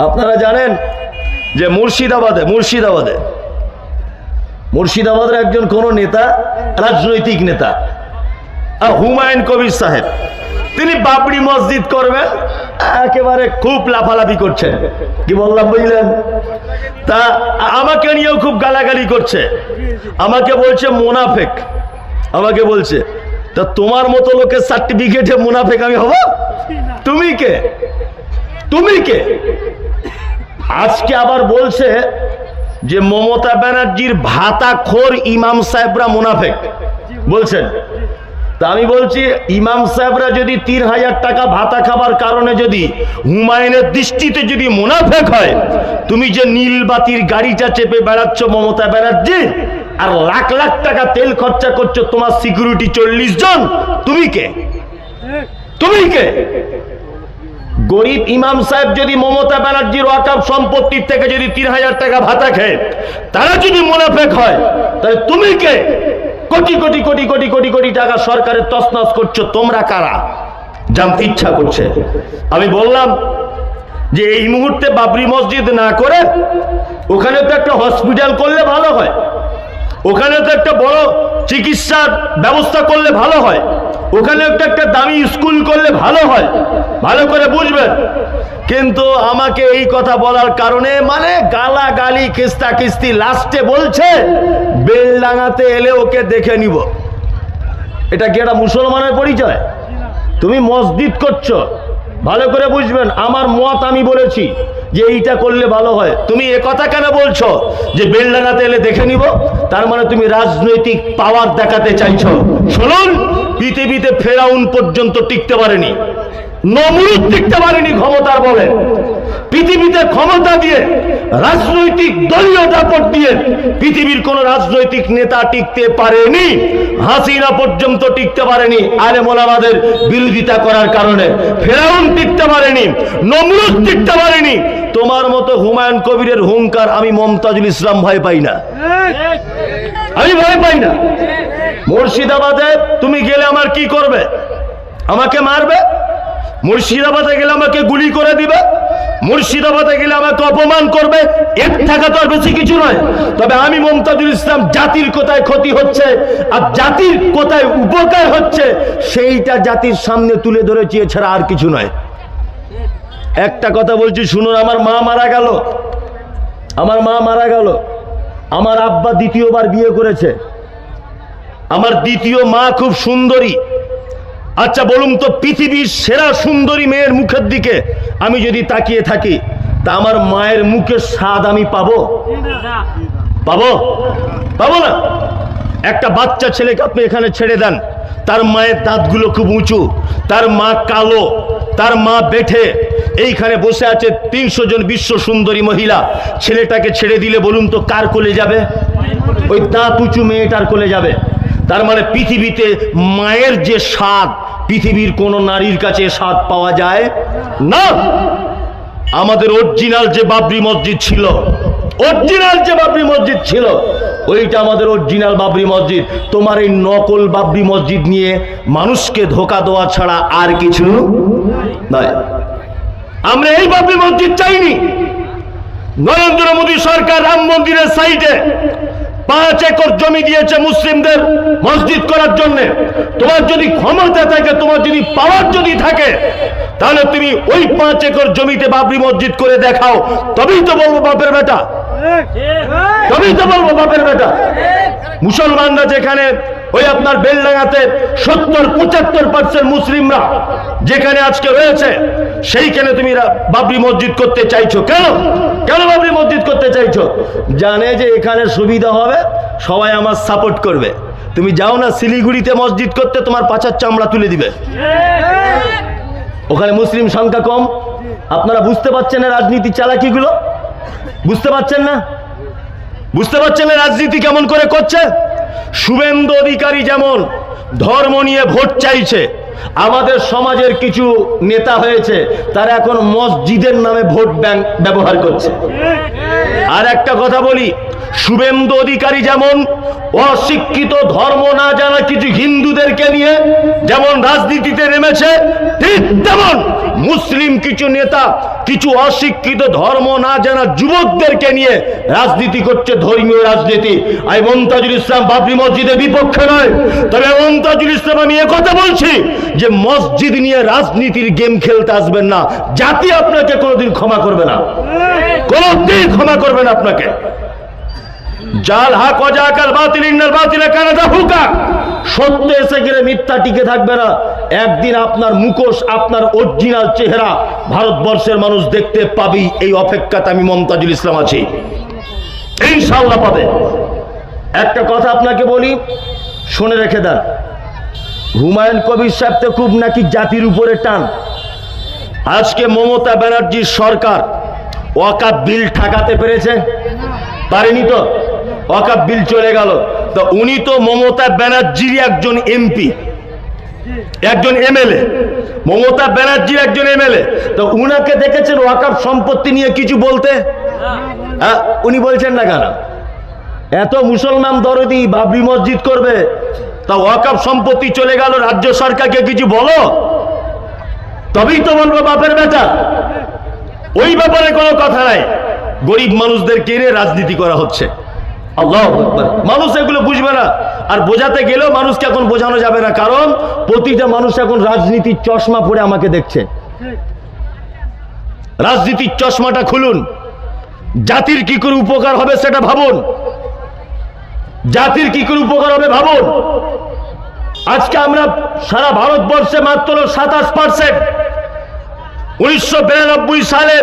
আপনারা জানেন যে মুর্শিদাবাদের একজন কোন নেতা, রাজনৈতিক নেতা হুমায়ুন কবির সাহেব, তিনি বাবরি মসজিদ করবেন, একেবারে খুব লাফালাফি করছেন। কি বললাম বুঝলেন? তা আমাকে নিয়েও খুব গালাগালি করছে, আমাকে বলছে মুনাফেক, আমাকে বলছে তা তোমার মতো লোকের সার্টিফিকেটে মুনাফেক আমি হব? তুমি কে? আজকে আবার বলছে যে মমতা ব্যানার্জির ভাতাখোর ইমাম সাহেবরা মুনাফেক বলছেন। তা আমি বলছি, ইমাম সাহেবরা যদি ৩,০০০ টাকা ভাতা খাবার কারণে যদি হুমায়ুনের দৃষ্টিতে যদি মুনাফেক হয়, তুমি যে নীলবাতির গাড়িটা চেপে বেড়াচ্ছ মমতা ব্যানার্জি, আর লাখ লাখ টাকা তেল খরচা করছো, তোমার সিকিউরিটি ৪০ জন, তুমি কে? গরিব ইমাম সাহেব যদি মমতা ব্যানার্জির ওয়াকফ সম্পত্তির থেকে যদি ৩,০০০ টাকা ভাতা খায়, তারা যদি মুনাফেক হয়, তাহলে তুমি কে? কোটি কোটি কোটি কোটি কোটি কোটি টাকা সরকারের তছনছ করছো, তোমরা কারা? জানতে ইচ্ছা করছে। আমি বললাম যে এই মুহূর্তে বাবরি মসজিদ না করে ওখানে তো একটা হসপিটাল করলে ভালো হয়, ওখানে তো একটা বড় চিকিৎসার ব্যবস্থা করলে ভালো হয়, ওখানে একটা দামি স্কুল করলে ভালো হয়, ভালো করে বুঝবেন। কিন্তু আমাকে এই কথা বলার কারণে মানে গালাগালি কিস্তা কিস্তি, লাস্টে বলছে বেলডাঙাতে এলে ওকে দেখে নিব। এটা কি একটা মুসলমানের পরিচয়? তুমি মসজিদ করছো, ভালো করে বুঝবেন। আমার মত আমি বলেছি যে এইটা করলে ভালো হয়, তুমি একথা কেন বলছো যে বেলডাঙাতে এলে দেখে নিব? তার মানে তুমি রাজনৈতিক পাওয়ার দেখাতে চাইছো। শুনুন, পৃথিবীতে ফেরাউন পর্যন্ত টিকতে পারেনি, নমরুদ টিকতে পারেনি ক্ষমতার বলে। পৃথিবীতে ক্ষমতা দিয়ে, রাজনৈতিক দলীয় দাপট দিয়ে পৃথিবীর কোন রাজনৈতিক নেতা টিকতে পারেনি। হাসিনা পর্যন্ত টিকতে পারেনি আলেম ওলামাদের বিরোধিতা করার কারণে। ফেরাউন টিকতে পারেনি, নমরুদ টিকতে পারেনি। তোমার মতো হুমায়ুন কবিরের হুঙ্কার আমি মমতাজুল ইসলাম ভয় পাই না, আমি ভয় পাই না। মুর্শিদাবাদে তুমি গেলে আমার কি করবে? আমাকে মারবে। মুর্শিদাবাদে গেলে আমাকে গুলি করে দিবে। মুর্শিদাবাদে গেলে আমাকে অপমান করবে। এর থাকা তো আর বেশি কিছু নয়। তবে আমি মমতাজুল ইসলাম জাতির কোথায় ক্ষতি হচ্ছে আর জাতির কোথায় উপকার হচ্ছে সেইটা জাতির সামনে তুলে ধরেছি, এছাড়া আর কিছু নয়। একটা কথা বলছি শুনুন, আমার মা মারা গেল, আমার আব্বা দ্বিতীয়বার বিয়ে করেছে। আমার দ্বিতীয় মা খুব সুন্দরী। আচ্ছা বলুন তো, পৃথিবীর সেরা সুন্দরী মেয়ের মুখের দিকে আমি যদি তাকিয়ে থাকি, তা আমার মায়ের মুখের স্বাদ আমি পাবো না? একটা বাচ্চা ছেলেকে আপনি এখানে ছেড়ে দেন, তার মায়ের দাঁতগুলো খুব উঁচু, তার মা কালো, তার মা বেঠে, এইখানে বসে আছে ৩০০ জন বিশ্ব সুন্দরী মহিলা। ছেলেটাকে ছেড়ে দিলে বলুন তো কার কোলে যাবে? ওই দাঁত উঁচু মেয়েটার কোলে যাবে। তার মানে পৃথিবীতে মায়ের যে স্বাদ, পৃথিবীর কোন নারীর কাছে স্বাদ পাওয়া যায় না। আমাদের অরিজিনাল যে বাবরি মসজিদ ছিল, ওইটা আমাদের অরিজিনাল বাবরি মসজিদ। তোমার এই নকল বাবরি মসজিদ নিয়ে মানুষকে ধোঁকা দেওয়া ছাড়া আর কিছু নয়। আমরা এই বাবরি মসজিদ চাইনি। নরেন্দ্র মোদী সরকার রাম মন্দিরের সাইডে ৫ একর জমি দিয়েছে মুসলিমদের মসজিদ করার জন্য। তোমার যদি ক্ষমতা থাকে, তোমার যদি পাওয়ার যদি থাকে, তাহলে তুমি ওই ৫ একর জমিতে বাবরি মসজিদ করে দেখাও, তবেই তো বলবো বাপের বেটা। মুসলমানরা যেখানে ওই আপনার বেলডাঙাতে ৭০-৭৫% মুসলিমরা যেখানে আজকে রয়েছে, সেইখানে তুমি বাবরি মসজিদ করতে চাইছো কেন বাবরি মসজিদ করতে চাইছো? জানে যে এখানে সুবিধা হবে, সবাই আমার সাপোর্ট করবে। তুমি যাও না শিলিগুড়িতে মসজিদ করতে, তোমার পাছার চামড়া তুলে দিবে। ওখানে মুসলিম সংখ্যা কম। আপনারা বুঝতে পারছেন না রাজনীতি চালাকিগুলো? বুঝতে পারছেন না রাজনীতি কেমন করে করছে? শুভেন্দু অধিকারী যেমন ধর্ম নিয়ে ভোট চাইছে, আমাদের সমাজের কিছু নেতা হয়েছে, তারা এখন মসজিদের নামে ভোট ব্যাংক ব্যবহার করছে। আর একটা কথা বলি, শুভেন্দু অধিকারী যেমন অশিক্ষিত ধর্ম না জানা কিছু হিন্দুদেরকে নিয়ে যেমন রাজনীতিতে নেমেছে, ঠিক তেমন মুসলিম কিছু নেতা কিছু অশিক্ষিত ধর্ম না জানা যুবকদেরকে নিয়ে রাজনীতি করছে, ধর্মীয় রাজনীতি। আমি মমতাজুল ইসলাম বাবরি মসজিদের বিপক্ষে নয়, তবে মমতাজুল ইসলাম আমি একথা বলছি যে মসজিদ নিয়ে রাজনীতির গেম খেলতে আসবেন না, জাতি আপনাকে কোনোদিন ক্ষমা করবে না, কোনোদিন ক্ষমা করবে না আপনাকে। জাল হাক ওয়াজাকাল বাতিল ইন্নাল বাতিলা কানা যাহুকা, সত্য এসে গেলে মিথ্যা টিকে থাকবে না। একদিন আপনার মুখোশ, আপনার অরিজিনাল চেহারা ভারতবর্ষের মানুষ দেখতে পাবি, এই অপেক্ষাতে আমি মমতাজুল ইসলাম আছি, ইনশাআল্লাহ পাবে। একটা কথা আপনাকে বলি, শুনে রেখে দেন, হুমায়ুন কবির সাহেব তো খুব নাকি জাতির উপরে টান। আজকে মমতা ব্যানার্জির সরকার ওয়াকাফ বিল ঠেকাতে পেরেছে? পারেনি তো, ওয়াকাফ বিল চলে গেল। তো উনি তো মমতা ব্যানার্জির একজন এমপি, একজন এমএলএ, মমতা ব্যানার্জির একজন এমএলএ। তো উনাকে দেখেছেন ওয়াকাফ সম্পত্তি নিয়ে কিছু বলতে? উনি বলছেন না কেন? এত মুসলমান দরদি বাবরি মসজিদ করবে, তা ওয়াকাফ সম্পত্তি চলে গেল, রাজ্য সরকারকে কিছু বলো, তবেই তো বলবো বাপের বেটা। ওই ব্যাপারে কোনো কথা নাই, গরিব মানুষদের কেড়ে রাজনীতি করা হচ্ছে। আল্লাহু আকবার। মানুষ এগুলো বুঝবে না, আর বোঝাতে গেলেও মানুষকে এখন বোঝানো যাবে না, কারণ প্রতিটা মানুষ এখন রাজনীতির চশমা পরে আমাকে দেখছে। রাজনীতির চশমাটা খুলুন, জাতির কি করে উপকার হবে সেটা ভাবুন, জাতির কি করে উপকার হবে ভাবুন। আজকে আমরা সারা ভারতবর্ষে মাত্র 27%। 1992 সালে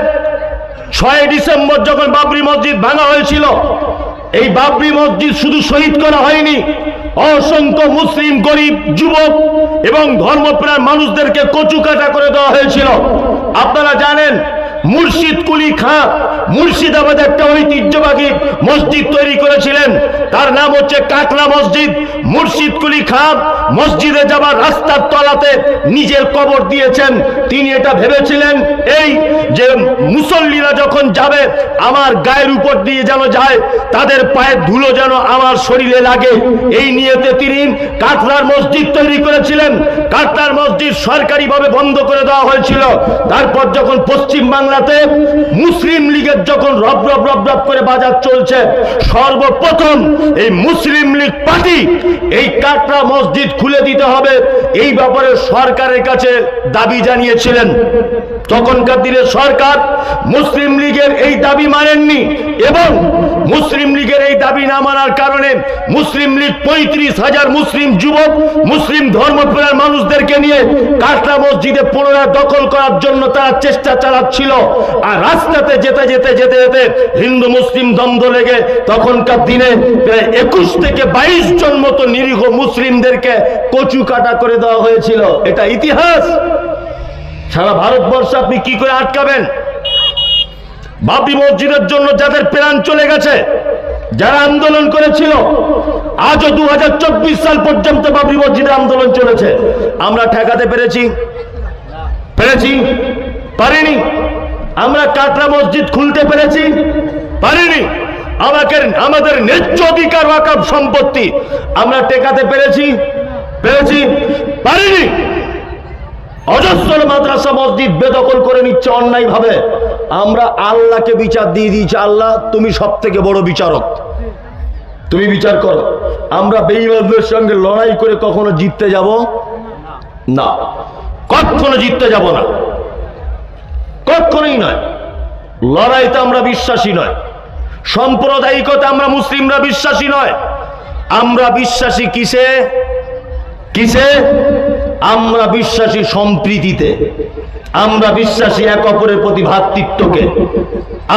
6 ডিসেম্বর যখন বাবরি মসজিদ ভাঙা হয়েছিল, এই বাবরি মসজিদ শুধু শহীদ করা হয়নি, অসংখ্য মুসলিম গরিব যুবক এবং ধর্মপ্রাণ মানুষদেরকে কচুকাটা করে দেওয়া হয়েছিল। আপনারা জানেন মুর্শিদ কুলি খাঁ মুর্শিদাবাদে একটা ঐতিহ্যবাহী মসজিদ তৈরি করেছিলেন, তার নাম হচ্ছে কাকলা মসজিদ। মুর্শিদ কুলি খাঁ মসজিদে যাবার রাস্তার তলাতে নিজের কবর দিয়েছেন। তিনি এটা ভেবেছিলেন এই যে মুসল্লিরা যখন যাবে আমার গায়ের উপর দিয়ে যেন যায়, তাদের পায়ের ধুলো যেন আমার শরীরে লাগে, এই নিয়েতে তিনি কাকলার মসজিদ তৈরি করেছিলেন। কাকলার মসজিদ সরকারিভাবে বন্ধ করে দেওয়া হয়েছিল। তারপর যখন পশ্চিম বাংলাতে মুসলিম লীগের যখন রব রব রব রব করে বাজার চলছে, সর্বপ্রথম এই মুসলিম লীগ পার্টি এই কাকলা মসজিদ খুলে দিতে হবে, এই ব্যাপারে সরকারের কাছে দাবি জানিয়েছিলেন। তখনকার দিনে সরকার মুসলিম লীগের এই দাবি মানেননি, এবং মুসলিম লীগের এই দাবি না মানার কারণে মুসলিম লীগ 35,000 মুসলিম যুবক, মুসলিম ধর্মপ্রাণ মানুষদেরকে নিয়ে কাকলা মসজিদে পুনরায় দখল করার জন্য তারা চেষ্টা চালাচ্ছিল। আর রাস্তাতে যেতে যেতে যেতে যেতে হিন্দু মুসলিম দ্বন্দ্ব লেগে তখনকার দিনে প্রায় 21 থেকে 22 জন মতো নিরীহ মুসলিমদেরকে কচু কাটা করে দেওয়া হয়েছিল। এটা ইতিহাস। সারা ভারতবর্ষ আপনি কি করে আটকাবেন? বাবরি মসজিদের জন্য যাদের প্রাণ চলে গেছে, যারা আন্দোলন করেছিল, আজও 2024 সাল পর্যন্ত বাবরি মসজিদে আন্দোলন চলেছে। আমরা ঠেকাতে পেরেছি? পারিনি। আমরা কাকলা মসজিদ খুলতে পেরেছি? পারিনি। আমাদের ন্যায্য অধিকার ওয়াকফ সম্পত্তি আমরা টেকাতে পেরেছি? পারিনি। অজস্র মাদ্রাসা মসজিদ বেদখল করে নিচ্ছে অন্যায় ভাবে। আমরা আল্লাহকে বিচার দিয়ে দিয়েছি, আল্লাহ তুমি সব থেকে বড় বিচারক, তুমি বিচার করো। আমরা বেঈমানদের সঙ্গে লড়াই করে কখনো জিততে যাব না, কখনো জিততে যাব না, কখনোই নয়। লড়াইতে আমরা বিশ্বাসী নয়, সাম্প্রদায়িকতা আমরা মুসলিমরা বিশ্বাসী নয়। আমরা বিশ্বাসী কিসে? আমরা বিশ্বাসী সম্প্রীতিতে, আমরা বিশ্বাসী এক অপরের প্রতি ভ্রাতৃত্বকে,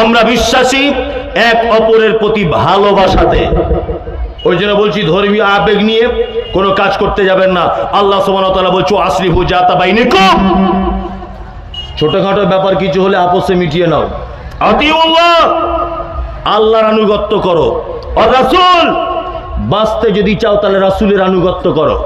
আমরা বিশ্বাসী এক অপরের প্রতি ভালোবাসাতে। ওই জন্য বলছি ধর্মীয় আবেগ নিয়ে কোনো কাজ করতে যাবেন না। আল্লাহ সুবহানাহু ওয়া তাআলা বলছে আসলিহু যাতা বাইনিকুম, ছোটখাটো ব্যাপার কিছু হলে আপসে মিটিয়ে নাও। আতিউল্লাহ, আল্লাহর আনুগত্য করো, আর রাসূল, বাঁচতে যদি চাও তাহলে রাসূলের আনুগত্য করো।